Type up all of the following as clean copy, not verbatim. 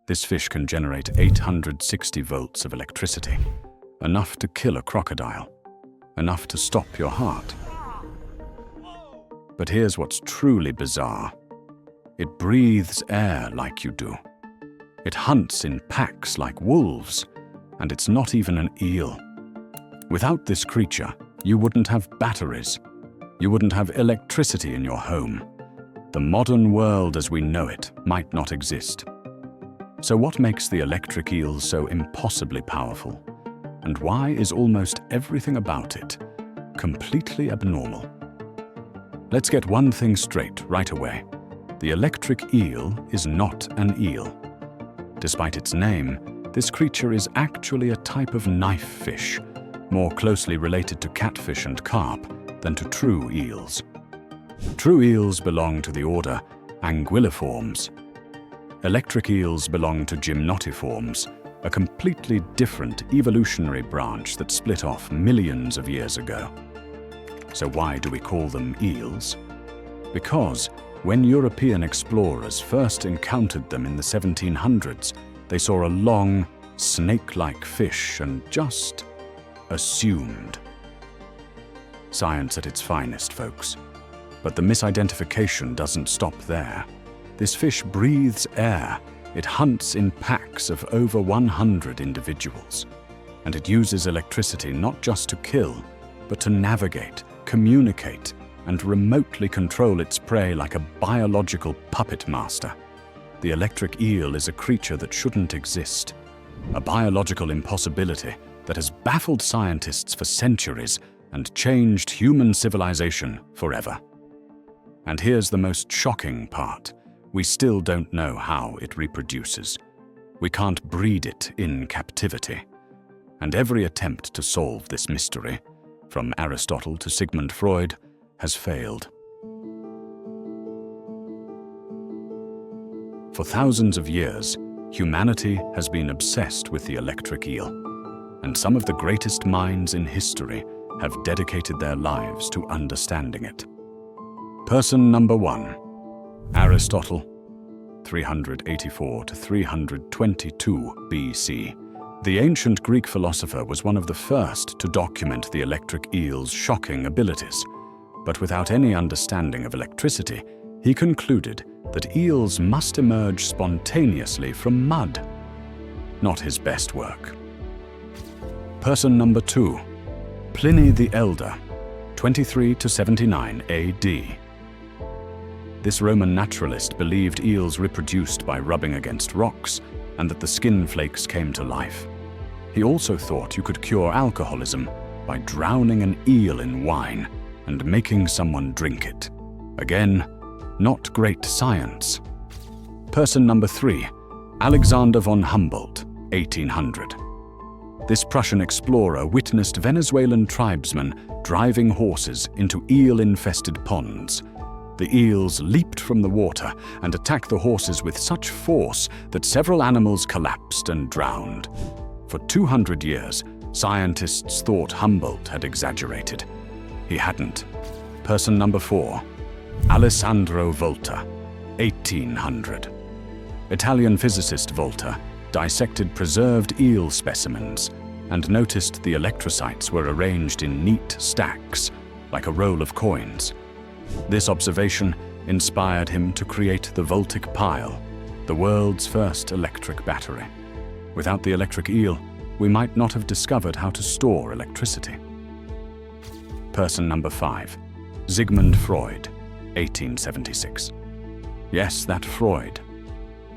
This fish can generate 860 volts of electricity, enough to kill a crocodile, enough to stop your heart. But here's what's truly bizarre. It breathes air like you do. It hunts in packs like wolves, and it's not even an eel. Without this creature, you wouldn't have batteries. You wouldn't have electricity in your home. The modern world as we know it might not exist. So what makes the electric eel so impossibly powerful? And why is almost everything about it completely abnormal? Let's get one thing straight right away. The electric eel is not an eel. Despite its name, this creature is actually a type of knifefish, more closely related to catfish and carp than to true eels. True eels belong to the order Anguilliformes. Electric eels belong to Gymnotiformes, a completely different evolutionary branch that split off millions of years ago. So why do we call them eels? Because when European explorers first encountered them in the 1700s, they saw a long, snake-like fish and just assumed. Science at its finest, folks. But the misidentification doesn't stop there. This fish breathes air. It hunts in packs of over 100 individuals. And it uses electricity not just to kill, but to navigate, communicate, and remotely control its prey like a biological puppet master. The electric eel is a creature that shouldn't exist. A biological impossibility that has baffled scientists for centuries and changed human civilization forever. And here's the most shocking part. We still don't know how it reproduces. We can't breed it in captivity. And every attempt to solve this mystery, from Aristotle to Sigmund Freud, has failed. For thousands of years, humanity has been obsessed with the electric eel, and some of the greatest minds in history have dedicated their lives to understanding it. Person number 1, Aristotle, 384 to 322 BC. The ancient Greek philosopher was one of the first to document the electric eel's shocking abilities. But without any understanding of electricity, he concluded that eels must emerge spontaneously from mud. Not his best work. Person number 2, Pliny the Elder, 23 to 79 AD. This Roman naturalist believed eels reproduced by rubbing against rocks and that the skin flakes came to life. He also thought you could cure alcoholism by drowning an eel in wine and making someone drink it. Again, not great science. Person number 3, Alexander von Humboldt, 1800. This Prussian explorer witnessed Venezuelan tribesmen driving horses into eel-infested ponds. The eels leaped from the water and attacked the horses with such force that several animals collapsed and drowned. For 200 years, scientists thought Humboldt had exaggerated. He hadn't. Person number 4, Alessandro Volta, 1800. Italian physicist Volta dissected preserved eel specimens and noticed the electrocytes were arranged in neat stacks, like a roll of coins. This observation inspired him to create the Voltic pile, the world's first electric battery. Without the electric eel, we might not have discovered how to store electricity. Person number 5, Sigmund Freud, 1876. Yes, that Freud.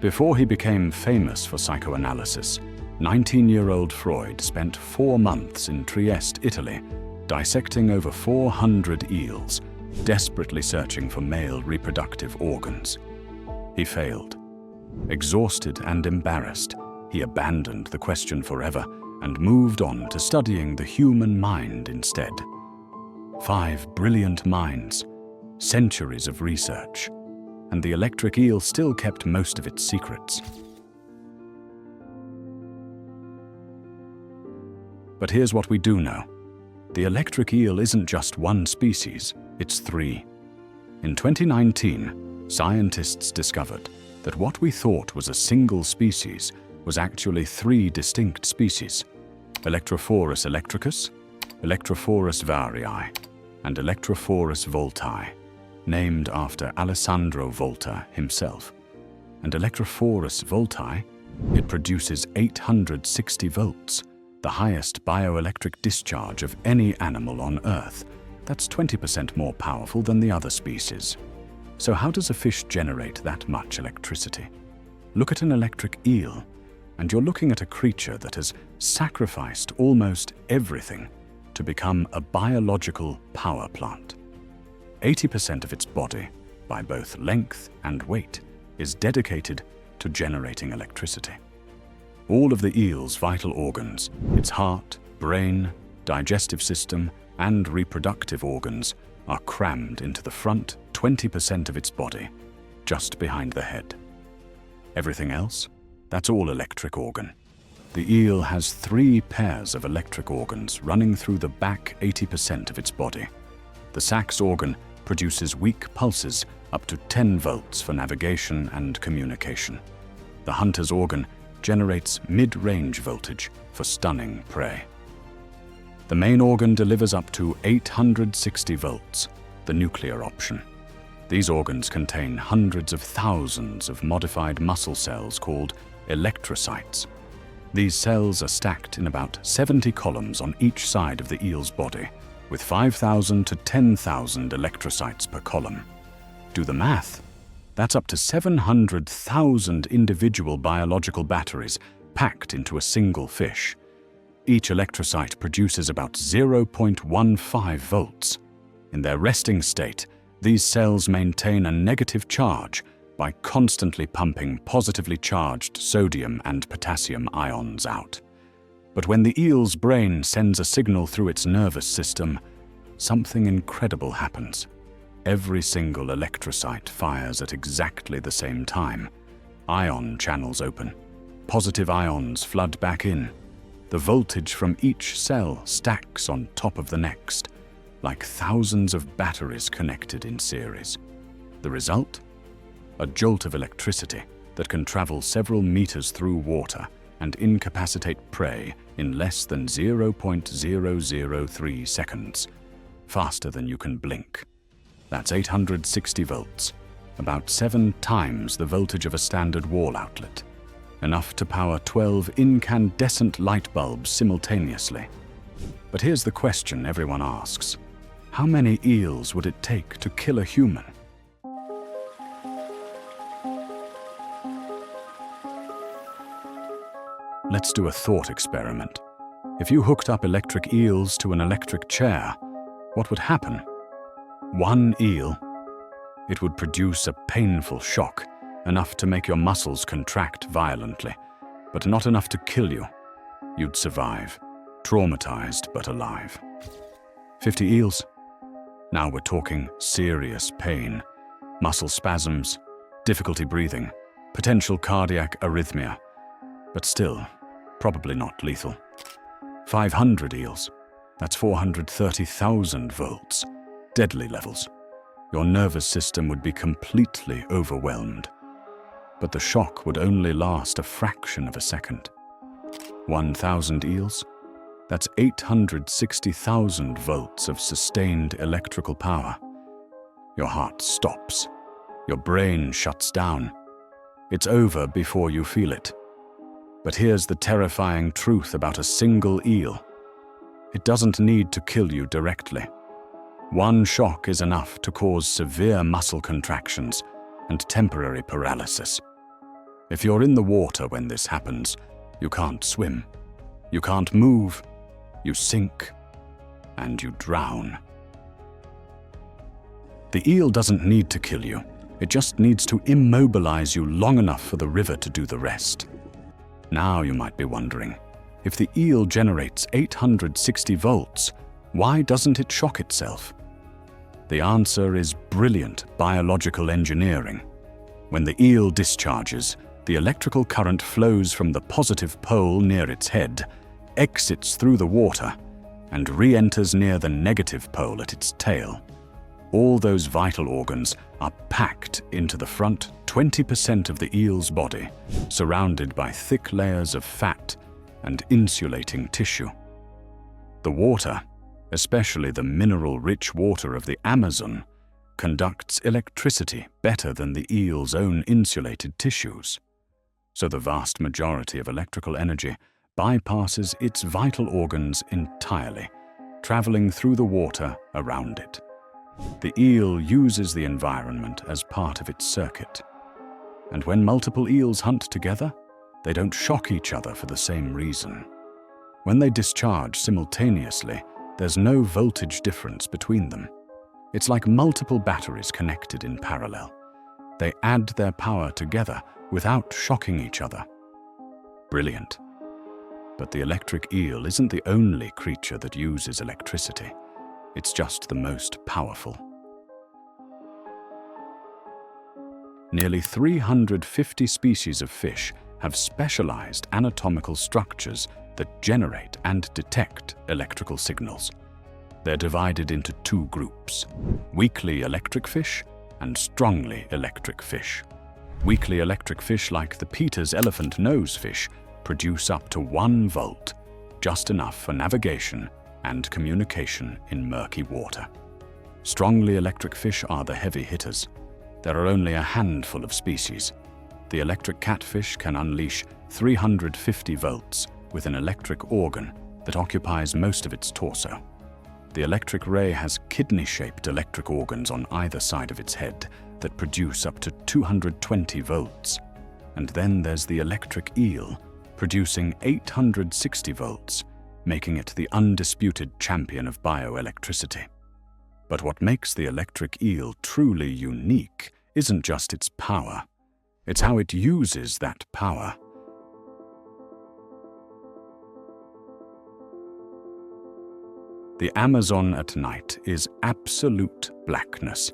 Before he became famous for psychoanalysis, 19-year-old Freud spent 4 months in Trieste, Italy, dissecting over 400 eels, desperately searching for male reproductive organs. He failed. Exhausted and embarrassed, he abandoned the question forever and moved on to studying the human mind instead. 5 brilliant minds, centuries of research, and the electric eel still kept most of its secrets. But here's what we do know. The electric eel isn't just one species, it's 3. In 2019, scientists discovered that what we thought was a single species was actually three distinct species: Electrophorus electricus, Electrophorus varii, and Electrophorus voltae, named after Alessandro Volta himself. And Electrophorus voltae, it produces 860 volts, the highest bioelectric discharge of any animal on Earth. That's 20% more powerful than the other species. So how does a fish generate that much electricity? Look at an electric eel, and you're looking at a creature that has sacrificed almost everything to become a biological power plant. 80% of its body, by both length and weight, is dedicated to generating electricity. All of the eel's vital organs, its heart, brain, digestive system, and reproductive organs, are crammed into the front 20% of its body, just behind the head. Everything else, that's all electric organ. The eel has 3 pairs of electric organs running through the back 80% of its body. The sax organ produces weak pulses up to 10 volts for navigation and communication. The hunter's organ generates mid-range voltage for stunning prey. The main organ delivers up to 860 volts, the nuclear option. These organs contain hundreds of thousands of modified muscle cells called electrocytes. These cells are stacked in about 70 columns on each side of the eel's body, with 5,000 to 10,000 electrocytes per column. Do the math. That's up to 700,000 individual biological batteries packed into a single fish. Each electrocyte produces about 0.15 volts. In their resting state, these cells maintain a negative charge by constantly pumping positively charged sodium and potassium ions out. But when the eel's brain sends a signal through its nervous system, something incredible happens. Every single electrocyte fires at exactly the same time. Ion channels open. Positive ions flood back in. The voltage from each cell stacks on top of the next, like thousands of batteries connected in series. The result? A jolt of electricity that can travel several meters through water and incapacitate prey in less than 0.003 seconds, faster than you can blink. That's 860 volts, about 7 times the voltage of a standard wall outlet, enough to power 12 incandescent light bulbs simultaneously. But here's the question everyone asks: how many eels would it take to kill a human? Let's do a thought experiment. If you hooked up electric eels to an electric chair, what would happen? One eel, it would produce a painful shock, enough to make your muscles contract violently, but not enough to kill you. You'd survive, traumatized but alive. 50 eels? Now we're talking serious pain, muscle spasms, difficulty breathing, potential cardiac arrhythmia, but still, probably not lethal. 500 eels, that's 430,000 volts, deadly levels. Your nervous system would be completely overwhelmed. But the shock would only last a fraction of a second. 1,000 eels, that's 860,000 volts of sustained electrical power. Your heart stops, your brain shuts down. It's over before you feel it. But here's the terrifying truth about a single eel. It doesn't need to kill you directly. One shock is enough to cause severe muscle contractions and temporary paralysis. If you're in the water when this happens, you can't swim, you can't move, you sink, and you drown. The eel doesn't need to kill you. It just needs to immobilize you long enough for the river to do the rest. Now you might be wondering, if the eel generates 860 volts, why doesn't it shock itself? The answer is brilliant biological engineering. When the eel discharges, the electrical current flows from the positive pole near its head, exits through the water, and re-enters near the negative pole at its tail. All those vital organs are packed into the front 20% of the eel's body, surrounded by thick layers of fat and insulating tissue. The water, especially the mineral-rich water of the Amazon, conducts electricity better than the eel's own insulated tissues. So the vast majority of electrical energy bypasses its vital organs entirely, traveling through the water around it. The eel uses the environment as part of its circuit. And when multiple eels hunt together, they don't shock each other for the same reason. When they discharge simultaneously, there's no voltage difference between them. It's like multiple batteries connected in parallel. They add their power together without shocking each other. Brilliant. But the electric eel isn't the only creature that uses electricity. It's just the most powerful. Nearly 350 species of fish have specialized anatomical structures that generate and detect electrical signals. They're divided into two groups: weakly electric fish and strongly electric fish. Weakly electric fish, like the Peter's elephant nose fish, produce up to 1 volt, just enough for navigation and communication in murky water. Strongly electric fish are the heavy hitters. There are only a handful of species. The electric catfish can unleash 350 volts with an electric organ that occupies most of its torso. The electric ray has kidney-shaped electric organs on either side of its head that produce up to 220 volts. And then there's the electric eel, producing 860 volts, making it the undisputed champion of bioelectricity. But what makes the electric eel truly unique isn't just its power, it's how it uses that power. The Amazon at night is absolute blackness.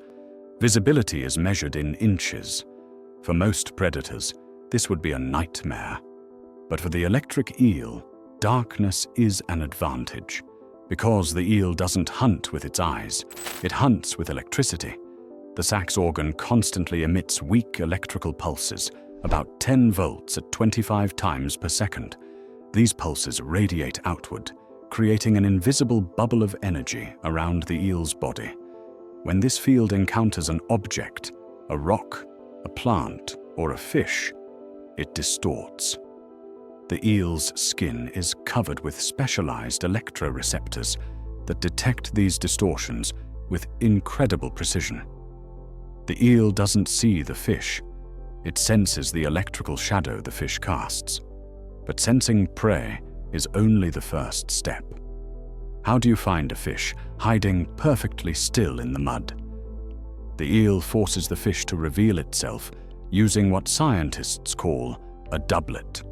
Visibility is measured in inches. For most predators, this would be a nightmare. But for the electric eel, darkness is an advantage. Because the eel doesn't hunt with its eyes, it hunts with electricity. The sax organ constantly emits weak electrical pulses, about 10 volts at 25 times per second. These pulses radiate outward, creating an invisible bubble of energy around the eel's body. When this field encounters an object, a rock, a plant, or a fish, it distorts. The eel's skin is covered with specialized electroreceptors that detect these distortions with incredible precision. The eel doesn't see the fish. It senses the electrical shadow the fish casts. But sensing prey is only the first step. How do you find a fish hiding perfectly still in the mud? The eel forces the fish to reveal itself using what scientists call a doublet.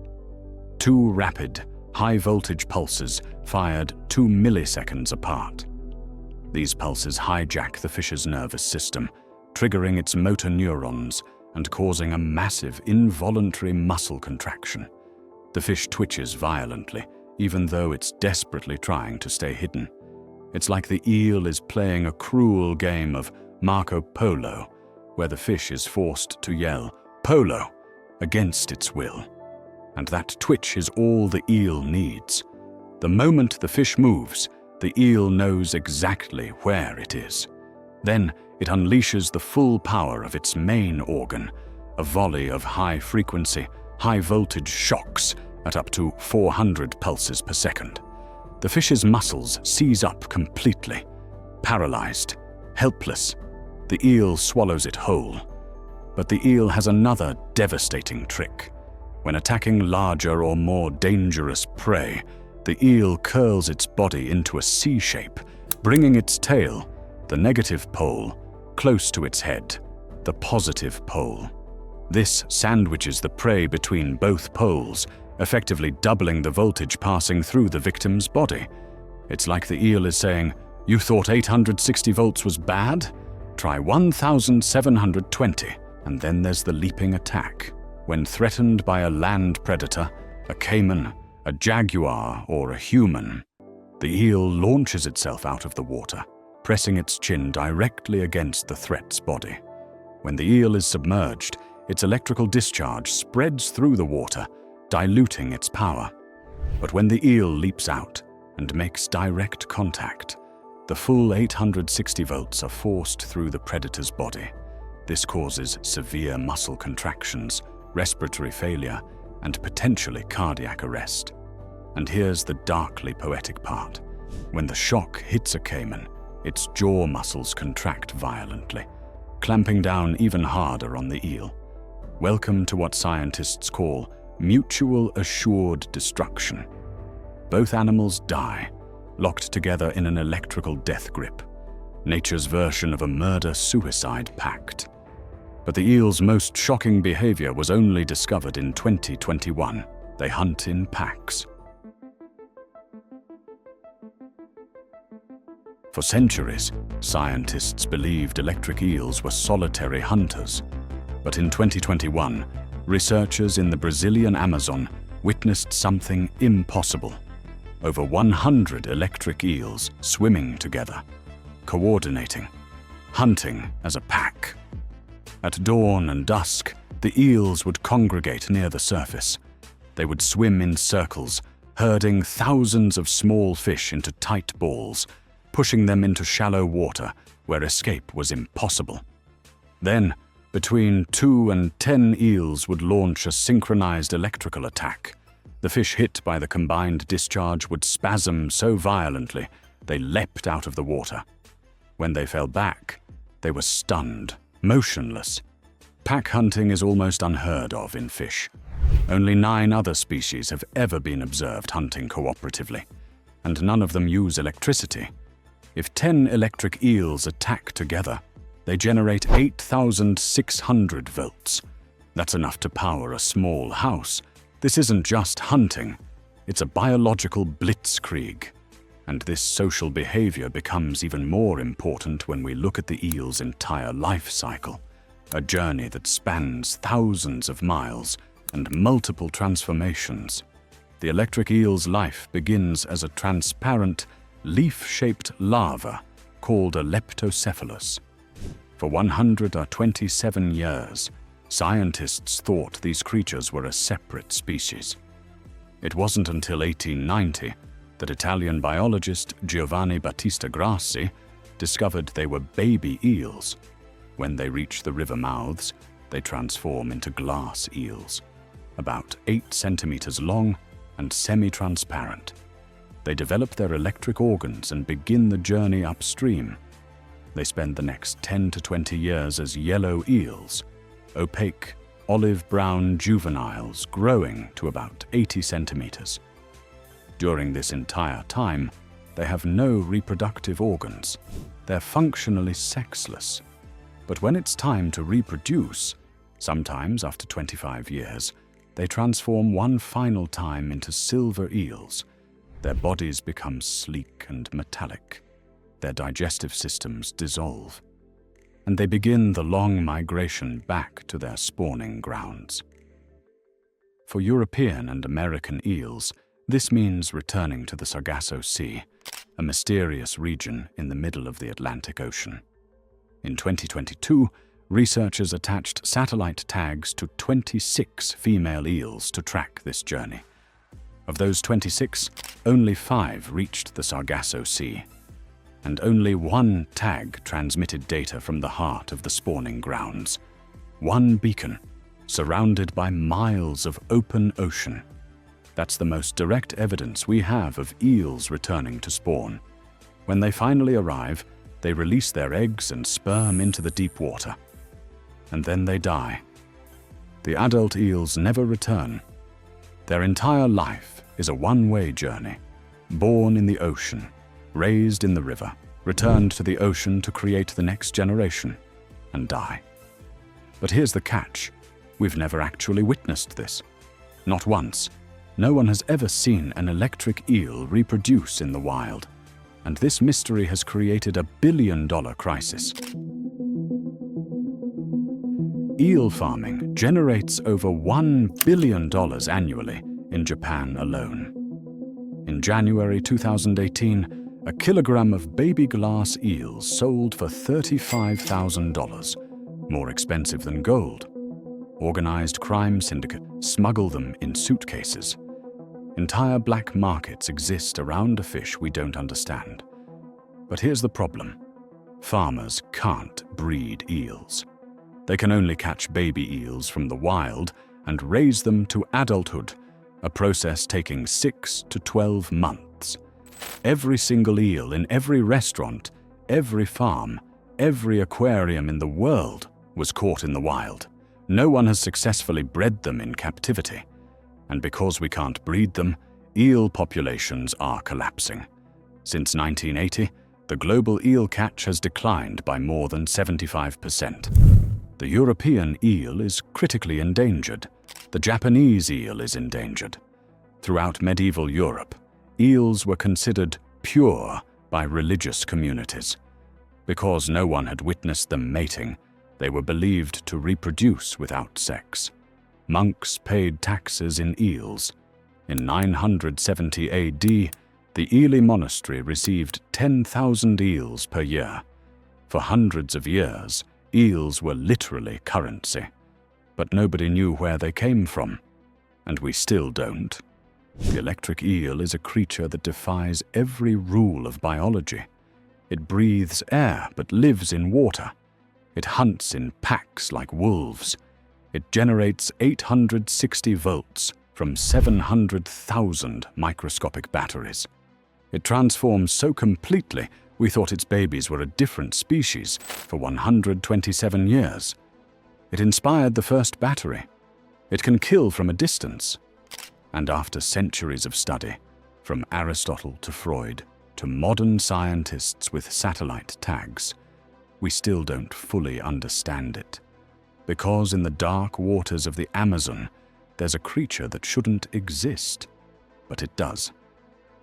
2 rapid, high-voltage pulses fired 2 milliseconds apart. These pulses hijack the fish's nervous system, triggering its motor neurons and causing a massive involuntary muscle contraction. The fish twitches violently, even though it's desperately trying to stay hidden. It's like the eel is playing a cruel game of Marco Polo, where the fish is forced to yell, "Polo!" against its will. And that twitch is all the eel needs. The moment the fish moves, the eel knows exactly where it is. Then it unleashes the full power of its main organ, a volley of high-frequency, high-voltage shocks at up to 400 pulses per second. The fish's muscles seize up completely. Paralyzed, helpless, the eel swallows it whole. But the eel has another devastating trick. When attacking larger or more dangerous prey, the eel curls its body into a C shape, bringing its tail, the negative pole, close to its head, the positive pole. This sandwiches the prey between both poles, effectively doubling the voltage passing through the victim's body. It's like the eel is saying, "You thought 860 volts was bad? Try 1720. And then there's the leaping attack. When threatened by a land predator, a caiman, a jaguar, or a human, the eel launches itself out of the water, pressing its chin directly against the threat's body. When the eel is submerged, its electrical discharge spreads through the water, diluting its power. But when the eel leaps out and makes direct contact, the full 860 volts are forced through the predator's body. This causes severe muscle contractions, respiratory failure, and potentially cardiac arrest. And here's the darkly poetic part. When the shock hits a caiman, its jaw muscles contract violently, clamping down even harder on the eel. Welcome to what scientists call mutual assured destruction. Both animals die, locked together in an electrical death grip, nature's version of a murder-suicide pact. But the eel's most shocking behavior was only discovered in 2021. They hunt in packs. For centuries, scientists believed electric eels were solitary hunters. But in 2021, researchers in the Brazilian Amazon witnessed something impossible. Over 100 electric eels swimming together, coordinating, hunting as a pack. At dawn and dusk, the eels would congregate near the surface. They would swim in circles, herding thousands of small fish into tight balls, pushing them into shallow water where escape was impossible. Then, between 2 and 10 eels would launch a synchronized electrical attack. The fish hit by the combined discharge would spasm so violently they leapt out of the water. When they fell back, they were stunned, motionless. Pack hunting is almost unheard of in fish. Only 9 other species have ever been observed hunting cooperatively, and none of them use electricity. If 10 electric eels attack together, they generate 8,600 volts. That's enough to power a small house. This isn't just hunting, it's a biological blitzkrieg. And this social behavior becomes even more important when we look at the eel's entire life cycle, a journey that spans thousands of miles and multiple transformations. The electric eel's life begins as a transparent, leaf-shaped larva called a leptocephalus. For 127 years, scientists thought these creatures were a separate species. It wasn't until 1890 that Italian biologist Giovanni Battista Grassi discovered they were baby eels. When they reach the river mouths, they transform into glass eels, about 8 centimeters long and semi-transparent. They develop their electric organs and begin the journey upstream. They spend the next 10 to 20 years as yellow eels, opaque, olive-brown juveniles growing to about 80 centimeters. During this entire time, they have no reproductive organs. They're functionally sexless. But when it's time to reproduce, sometimes after 25 years, they transform one final time into silver eels. Their bodies become sleek and metallic. Their digestive systems dissolve, and they begin the long migration back to their spawning grounds. For European and American eels, this means returning to the Sargasso Sea, a mysterious region in the middle of the Atlantic Ocean. In 2022, researchers attached satellite tags to 26 female eels to track this journey. Of those 26, only 5 reached the Sargasso Sea, and only 1 tag transmitted data from the heart of the spawning grounds. 1 beacon, surrounded by miles of open ocean. That's the most direct evidence we have of eels returning to spawn. When they finally arrive, they release their eggs and sperm into the deep water. And then they die. The adult eels never return. Their entire life is a one-way journey, born in the ocean, raised in the river, returned to the ocean to create the next generation, and die. But here's the catch. We've never actually witnessed this. Not once. No one has ever seen an electric eel reproduce in the wild. And this mystery has created a billion-dollar crisis. Eel farming generates over $1 billion annually in Japan alone. In January 2018, a kilogram of baby glass eels sold for $35,000, more expensive than gold. Organized crime syndicates smuggle them in suitcases. Entire black markets exist around a fish we don't understand. But here's the problem. Farmers can't breed eels. They can only catch baby eels from the wild and raise them to adulthood, a process taking 6 to 12 months. Every single eel in every restaurant, every farm, every aquarium in the world was caught in the wild. No one has successfully bred them in captivity. And because we can't breed them, eel populations are collapsing. Since 1980, the global eel catch has declined by more than 75%. The European eel is critically endangered. The Japanese eel is endangered. Throughout medieval Europe, eels were considered pure by religious communities. Because no one had witnessed them mating, they were believed to reproduce without sex. Monks paid taxes in eels. In 970 AD, the Ely monastery received 10,000 eels per year. For hundreds of years, eels were literally currency. But nobody knew where they came from. And we still don't. The electric eel is a creature that defies every rule of biology. It breathes air but lives in water. It hunts in packs like wolves. It generates 860 volts from 700,000 microscopic batteries. It transforms so completely we thought its babies were a different species for 127 years. It inspired the first battery. It can kill from a distance. And after centuries of study, from Aristotle to Freud to modern scientists with satellite tags, we still don't fully understand it. Because in the dark waters of the Amazon, there's a creature that shouldn't exist, but it does.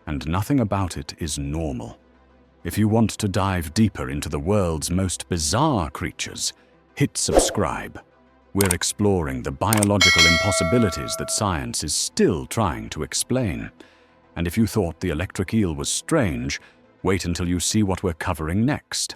And nothing about it is normal. If you want to dive deeper into the world's most bizarre creatures, hit subscribe. We're exploring the biological impossibilities that science is still trying to explain. And if you thought the electric eel was strange, wait until you see what we're covering next.